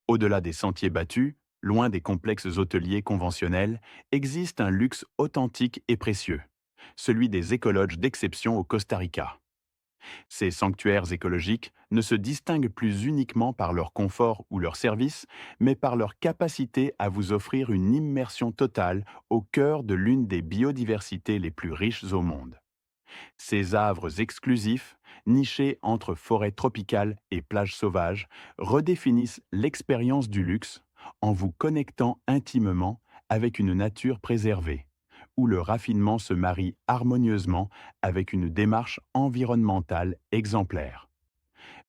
Au-delà des sentiers battus, loin des complexes hôteliers conventionnels, existe un luxe authentique et précieux, celui des écologes d'exception au Costa Rica. Ces sanctuaires écologiques ne se distinguent plus uniquement par leur confort ou leur service, mais par leur capacité à vous offrir une immersion totale au cœur de l'une des biodiversités les plus riches au monde. Ces havres exclusifs, nichés entre forêts tropicales et plages sauvages, redéfinissent l'expérience du luxe en vous connectant intimement avec une nature préservée, où le raffinement se marie harmonieusement avec une démarche environnementale exemplaire.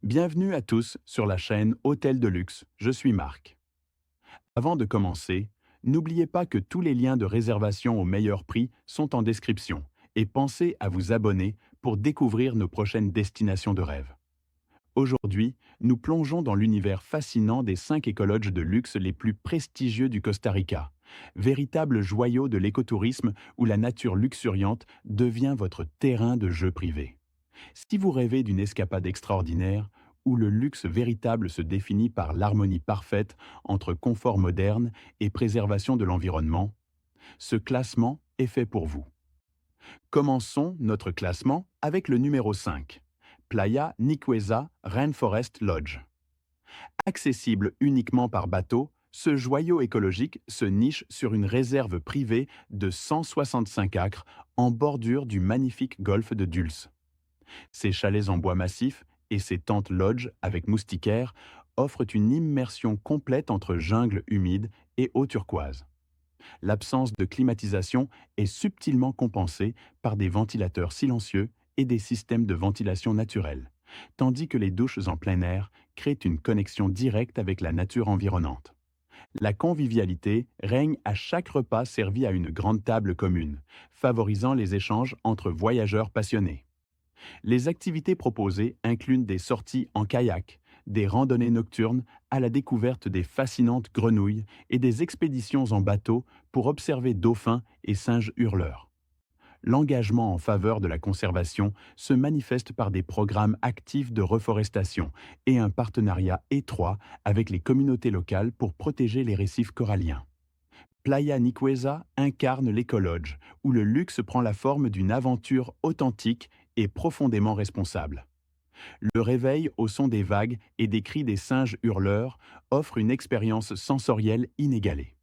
Bienvenue à tous sur la chaîne Hôtel de Luxe, je suis Marc. Avant de commencer, n'oubliez pas que tous les liens de réservation au meilleur prix sont en description et pensez à vous abonner pour découvrir nos prochaines destinations de rêve. Aujourd'hui, nous plongeons dans l'univers fascinant des 5 écologes de luxe les plus prestigieux du Costa Rica, véritable joyau de l'écotourisme où la nature luxuriante devient votre terrain de jeu privé. Si vous rêvez d'une escapade extraordinaire, où le luxe véritable se définit par l'harmonie parfaite entre confort moderne et préservation de l'environnement, ce classement est fait pour vous. Commençons notre classement avec le numéro 5, Playa Nicuesa Rainforest Lodge. Accessible uniquement par bateau, ce joyau écologique se niche sur une réserve privée de 165 acres en bordure du magnifique golfe de Dulce. Ses chalets en bois massif et ses tentes lodge avec moustiquaires offrent une immersion complète entre jungle humide et eau turquoise. L'absence de climatisation est subtilement compensée par des ventilateurs silencieux et des systèmes de ventilation naturels, tandis que les douches en plein air créent une connexion directe avec la nature environnante. La convivialité règne à chaque repas servi à une grande table commune, favorisant les échanges entre voyageurs passionnés. Les activités proposées incluent des sorties en kayak, des randonnées nocturnes à la découverte des fascinantes grenouilles et des expéditions en bateau pour observer dauphins et singes hurleurs. L'engagement en faveur de la conservation se manifeste par des programmes actifs de reforestation et un partenariat étroit avec les communautés locales pour protéger les récifs coralliens. Playa Nicuesa incarne l'écolodge, où le luxe prend la forme d'une aventure authentique et profondément responsable. Le réveil au son des vagues et des cris des singes hurleurs offre une expérience sensorielle inégalée.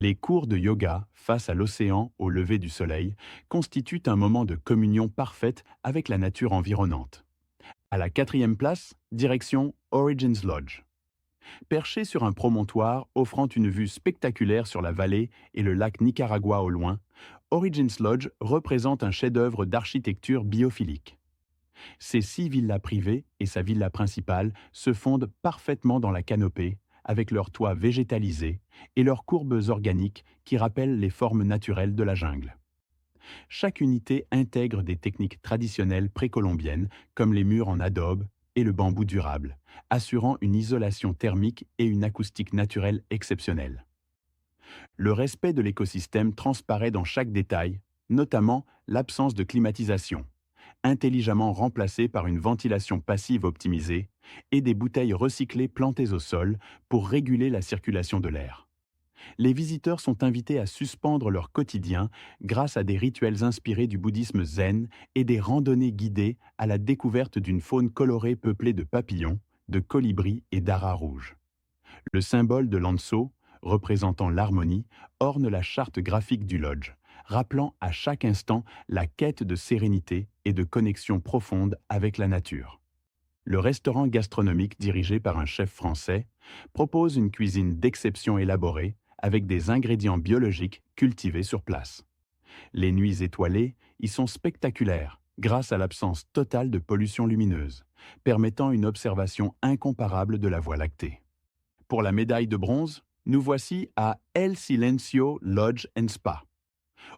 Les cours de yoga face à l'océan au lever du soleil constituent un moment de communion parfaite avec la nature environnante. À la 4e place, direction Origins Lodge. Perché sur un promontoire offrant une vue spectaculaire sur la vallée et le lac Nicaragua au loin, Origins Lodge représente un chef-d'œuvre d'architecture biophilique. Ses 6 villas privées et sa villa principale se fondent parfaitement dans la canopée, avec leurs toits végétalisés et leurs courbes organiques qui rappellent les formes naturelles de la jungle. Chaque unité intègre des techniques traditionnelles précolombiennes, comme les murs en adobe et le bambou durable, assurant une isolation thermique et une acoustique naturelle exceptionnelle. Le respect de l'écosystème transparaît dans chaque détail, notamment l'absence de climatisation, intelligemment remplacée par une ventilation passive optimisée et des bouteilles recyclées plantées au sol pour réguler la circulation de l'air. Les visiteurs sont invités à suspendre leur quotidien grâce à des rituels inspirés du bouddhisme zen et des randonnées guidées à la découverte d'une faune colorée peuplée de papillons, de colibris et d'aras rouges. Le symbole de l'Anso, représentant l'harmonie, orne la charte graphique du lodge, rappelant à chaque instant la quête de sérénité et de connexion profonde avec la nature. Le restaurant gastronomique dirigé par un chef français propose une cuisine d'exception élaborée avec des ingrédients biologiques cultivés sur place. Les nuits étoilées y sont spectaculaires grâce à l'absence totale de pollution lumineuse, permettant une observation incomparable de la Voie lactée. Pour la médaille de bronze, nous voici à El Silencio Lodge and Spa.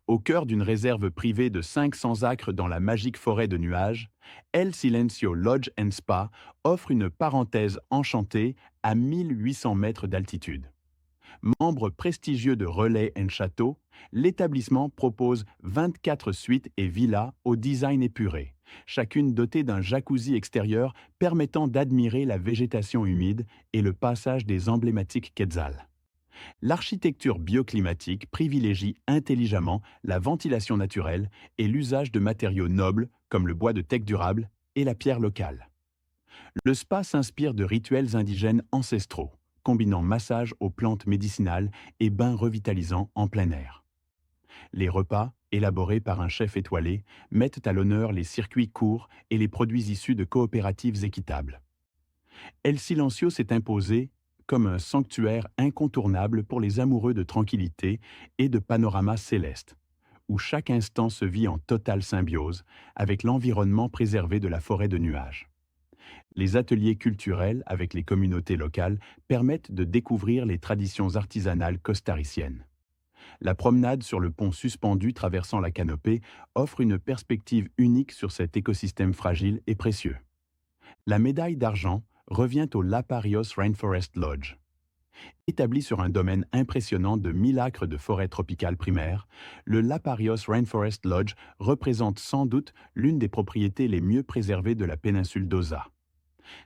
Au cœur d'une réserve privée de 500 acres dans la magique forêt de nuages, El Silencio Lodge and Spa offre une parenthèse enchantée à 1800 mètres d'altitude. Membre prestigieux de Relais & Château, l'établissement propose 24 suites et villas au design épuré, chacune dotée d'un jacuzzi extérieur permettant d'admirer la végétation humide et le passage des emblématiques quetzals. L'architecture bioclimatique privilégie intelligemment la ventilation naturelle et l'usage de matériaux nobles comme le bois de teck durable et la pierre locale. Le spa s'inspire de rituels indigènes ancestraux, combinant massage aux plantes médicinales et bains revitalisants en plein air. Les repas, élaborés par un chef étoilé, mettent à l'honneur les circuits courts et les produits issus de coopératives équitables. El Silencio s'est imposé comme un sanctuaire incontournable pour les amoureux de tranquillité et de panoramas célestes, où chaque instant se vit en totale symbiose avec l'environnement préservé de la forêt de nuages. Les ateliers culturels avec les communautés locales permettent de découvrir les traditions artisanales costariciennes. La promenade sur le pont suspendu traversant la canopée offre une perspective unique sur cet écosystème fragile et précieux. La médaille d'argent revient au Laparios Rainforest Lodge. Établi sur un domaine impressionnant de 1000 acres de forêt tropicale primaire, le Laparios Rainforest Lodge représente sans doute l'une des propriétés les mieux préservées de la péninsule d'Osa.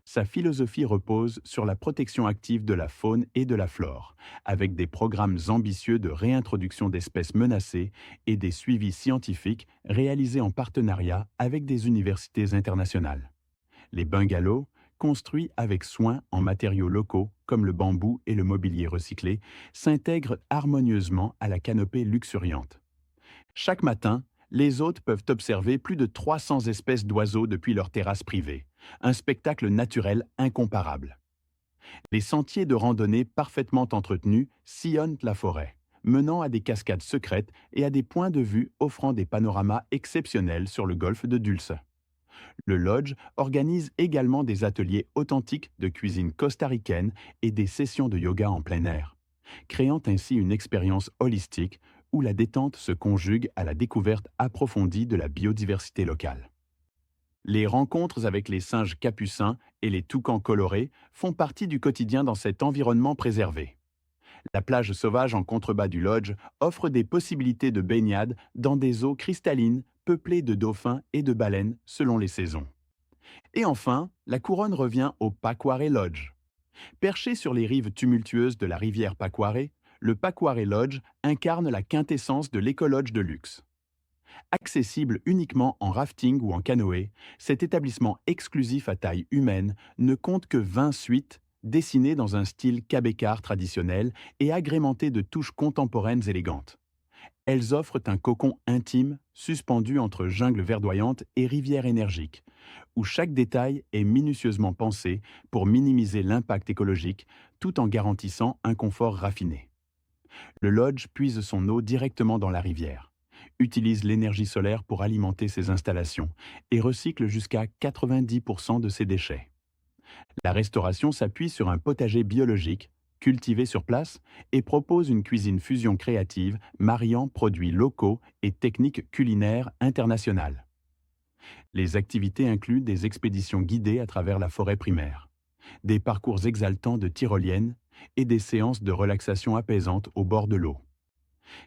Sa philosophie repose sur la protection active de la faune et de la flore, avec des programmes ambitieux de réintroduction d'espèces menacées et des suivis scientifiques réalisés en partenariat avec des universités internationales. Les bungalows, construits avec soin en matériaux locaux comme le bambou et le mobilier recyclé, s'intègrent harmonieusement à la canopée luxuriante. Chaque matin, les hôtes peuvent observer plus de 300 espèces d'oiseaux depuis leur terrasse privée, un spectacle naturel incomparable. Les sentiers de randonnée parfaitement entretenus sillonnent la forêt, menant à des cascades secrètes et à des points de vue offrant des panoramas exceptionnels sur le golfe de Dulce. Le Lodge organise également des ateliers authentiques de cuisine costaricaine et des sessions de yoga en plein air, créant ainsi une expérience holistique où la détente se conjugue à la découverte approfondie de la biodiversité locale. Les rencontres avec les singes capucins et les toucans colorés font partie du quotidien dans cet environnement préservé. La plage sauvage en contrebas du lodge offre des possibilités de baignade dans des eaux cristallines peuplées de dauphins et de baleines selon les saisons. Et enfin, la couronne revient au Pacuare Lodge. Perché sur les rives tumultueuses de la rivière Pacuare, le Pacuare Lodge incarne la quintessence de l'écolodge de luxe. Accessible uniquement en rafting ou en canoë, cet établissement exclusif à taille humaine ne compte que 20 suites dessinées dans un style cabécar traditionnel et agrémentées de touches contemporaines élégantes. Elles offrent un cocon intime, suspendu entre jungle verdoyante et rivière énergique, où chaque détail est minutieusement pensé pour minimiser l'impact écologique tout en garantissant un confort raffiné. Le lodge puise son eau directement dans la rivière, utilise l'énergie solaire pour alimenter ses installations et recycle jusqu'à 90% de ses déchets. La restauration s'appuie sur un potager biologique, cultivé sur place, et propose une cuisine fusion créative mariant produits locaux et techniques culinaires internationales. Les activités incluent des expéditions guidées à travers la forêt primaire, des parcours exaltants de tyroliennes et des séances de relaxation apaisante au bord de l'eau.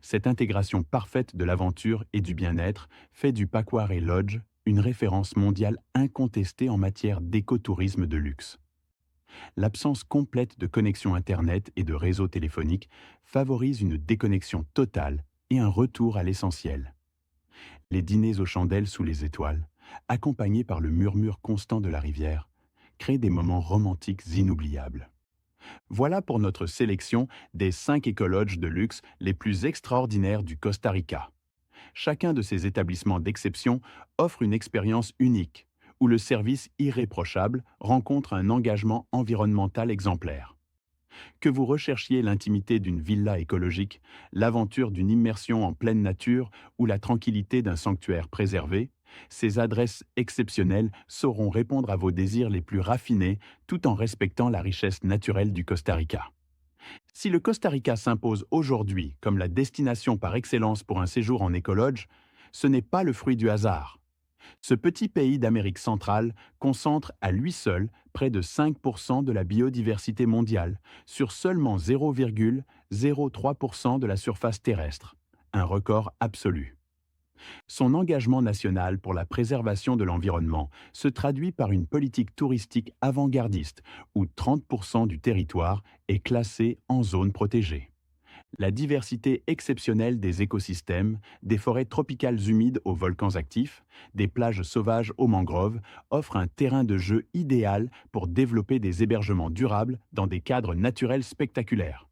Cette intégration parfaite de l'aventure et du bien-être fait du Pacuare Lodge une référence mondiale incontestée en matière d'écotourisme de luxe. L'absence complète de connexion Internet et de réseau téléphonique favorise une déconnexion totale et un retour à l'essentiel. Les dîners aux chandelles sous les étoiles, accompagnés par le murmure constant de la rivière, créent des moments romantiques inoubliables. Voilà pour notre sélection des 5 écolodges de luxe les plus extraordinaires du Costa Rica. Chacun de ces établissements d'exception offre une expérience unique, où le service irréprochable rencontre un engagement environnemental exemplaire. Que vous recherchiez l'intimité d'une villa écologique, l'aventure d'une immersion en pleine nature ou la tranquillité d'un sanctuaire préservé, ces adresses exceptionnelles sauront répondre à vos désirs les plus raffinés tout en respectant la richesse naturelle du Costa Rica. Si le Costa Rica s'impose aujourd'hui comme la destination par excellence pour un séjour en écolodge, ce n'est pas le fruit du hasard. Ce petit pays d'Amérique centrale concentre à lui seul près de 5% de la biodiversité mondiale sur seulement 0,03% de la surface terrestre, un record absolu. Son engagement national pour la préservation de l'environnement se traduit par une politique touristique avant-gardiste où 30% du territoire est classé en zone protégée. La diversité exceptionnelle des écosystèmes, des forêts tropicales humides aux volcans actifs, des plages sauvages aux mangroves, offre un terrain de jeu idéal pour développer des hébergements durables dans des cadres naturels spectaculaires.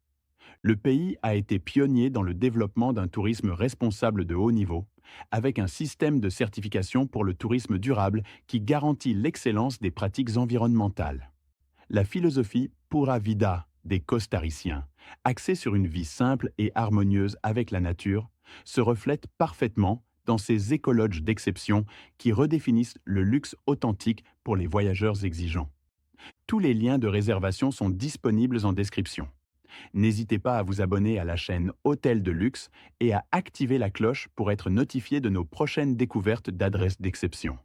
Le pays a été pionnier dans le développement d'un tourisme responsable de haut niveau, avec un système de certification pour le tourisme durable qui garantit l'excellence des pratiques environnementales. La philosophie Pura Vida des Costariciens, axée sur une vie simple et harmonieuse avec la nature, se reflète parfaitement dans ces écologes d'exception qui redéfinissent le luxe authentique pour les voyageurs exigeants. Tous les liens de réservation sont disponibles en description. N'hésitez pas à vous abonner à la chaîne Hôtel de Luxe et à activer la cloche pour être notifié de nos prochaines découvertes d'adresses d'exception.